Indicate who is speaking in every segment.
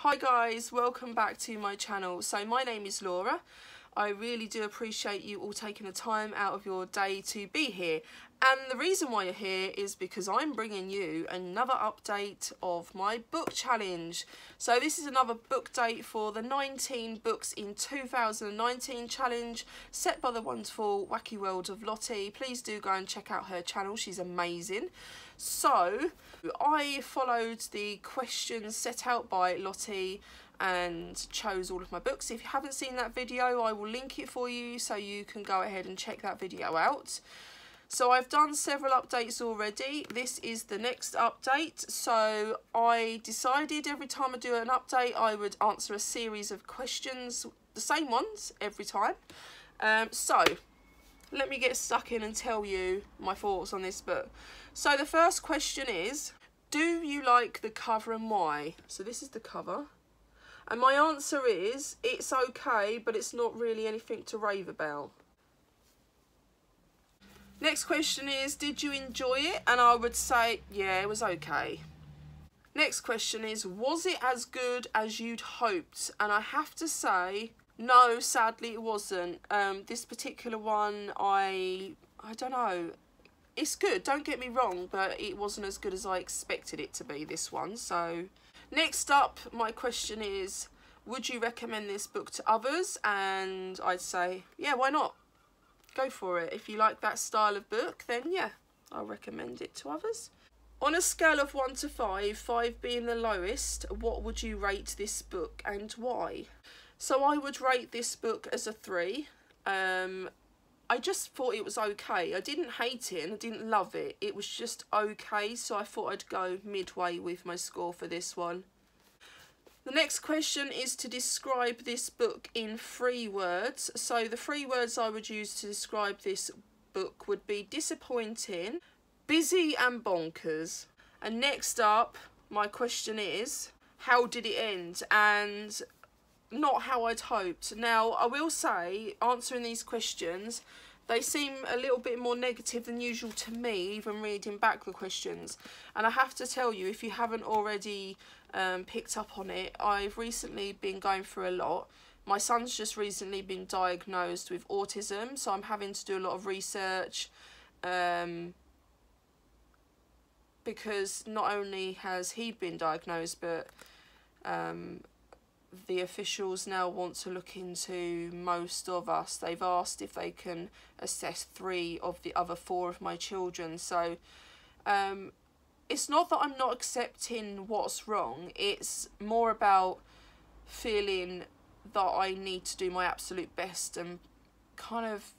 Speaker 1: Hi guys, welcome back to my channel. So my name is Laura. I really do appreciate you all taking the time out of your day to be here. And the reason why you're here is because I'm bringing you another update of my book challenge. So this is another book date for the 19 books in 2019 challenge set by the wonderful wacky world of Lottie. Please do go and check out her channel, she's amazing. So I followed the questions set out by Lottie and chose all of my books. If you haven't seen that video, I will link it for you so you can go ahead and check that video out. So I've done several updates already. This is the next update. So I decided every time I do an update, I would answer a series of questions, the same ones every time. So let me get stuck in and tell you my thoughts on this book. So the first question is, do you like the cover and why? So this is the cover. And my answer is, it's okay, but it's not really anything to rave about. Next question is, did you enjoy it? And I would say, yeah, it was okay. Next question is, was it as good as you'd hoped? And I have to say, no, sadly it wasn't. This particular one, I don't know. It's good, don't get me wrong, but it wasn't as good as I expected it to be, this one. So next up, my question is, would you recommend this book to others? And I'd say, yeah, why not? Go for it. If you like that style of book, then yeah, I'll recommend it to others. On a scale of 1 to 5, 5 being the lowest, what would you rate this book and why? So I would rate this book as a 3. I just thought it was okay. I didn't hate it and I didn't love it. It was just okay, so I thought I'd go midway with my score for this one. The next question is to describe this book in 3 words. So the 3 words I would use to describe this book would be disappointing, busy and bonkers. And next up, my question is, how did it end? And not how I'd hoped. Now, I will say, answering these questions, they seem a little bit more negative than usual to me, even reading back the questions. And I have to tell you, if you haven't already picked up on it, I've recently been going through a lot. My son's just recently been diagnosed with autism, so I'm having to do a lot of research because not only has he been diagnosed, but the officials now want to look into most of us. They've asked if they can assess 3 of the other 4 of my children. So it's not that I'm not accepting what's wrong. It's more about feeling that I need to do my absolute best and kind of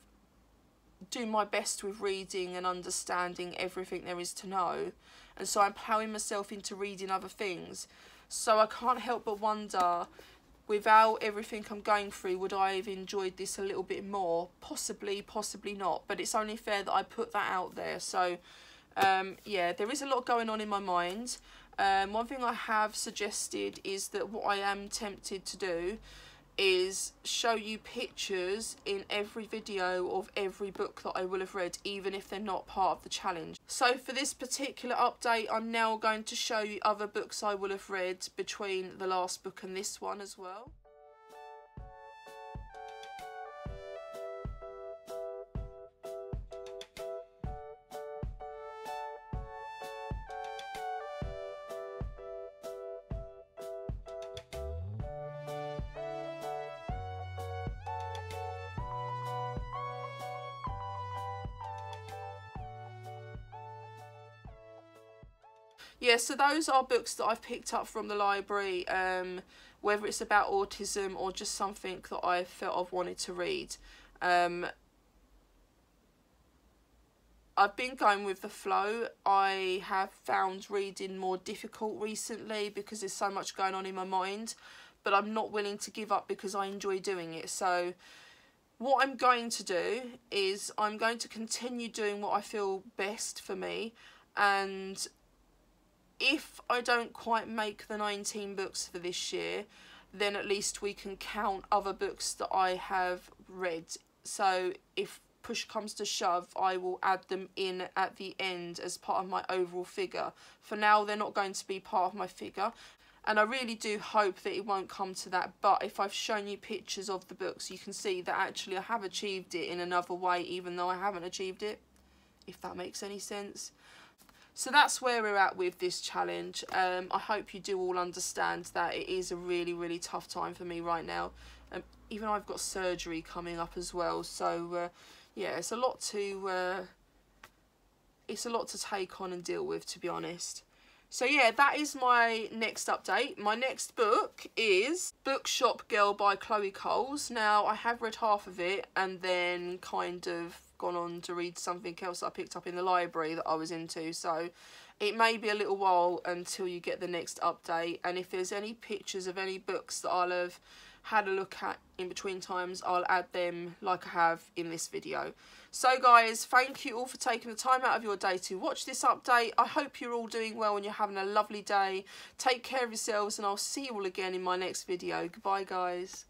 Speaker 1: do my best with reading and understanding everything there is to know. And so I'm ploughing myself into reading other things. So I can't help but wonder, without everything I'm going through, would I have enjoyed this a little bit more? Possibly, possibly not. But it's only fair that I put that out there. So, yeah, there is a lot going on in my mind. One thing I have suggested is that what I am tempted to do is show you pictures in every video of every book that I will have read, even if they're not part of the challenge. So for this particular update, I'm now going to show you other books I will have read between the last book and this one as well. Yeah, so those are books that I've picked up from the library, whether it's about autism or just something that I felt I've wanted to read. I've been going with the flow. I have found reading more difficult recently because there's so much going on in my mind, but I'm not willing to give up because I enjoy doing it. So what I'm going to do is I'm going to continue doing what I feel best for me, and if I don't quite make the 19 books for this year, then at least we can count other books that I have read. So if push comes to shove, I will add them in at the end as part of my overall figure. For now, they're not going to be part of my figure. And I really do hope that it won't come to that, but if I've shown you pictures of the books, you can see that actually I have achieved it in another way, even though I haven't achieved it, if that makes any sense. So that's where we're at with this challenge. I hope you do all understand that it is a really, really tough time for me right now. Even I've got surgery coming up as well, so yeah, it's a lot to take on and deal with, to be honest. So yeah, that is my next update. My next book is Bookshop Girl by Chloe Coles. Now, I have read half of it and then kind of gone on to read something else that I picked up in the library that I was into. So it may be a little while until you get the next update. And if there's any pictures of any books that I'll have had a look at in between times, I'll add them like I have in this video. So guys, thank you all for taking the time out of your day to watch this update. I hope you're all doing well and you're having a lovely day. Take care of yourselves, and I'll see you all again in my next video. Goodbye guys.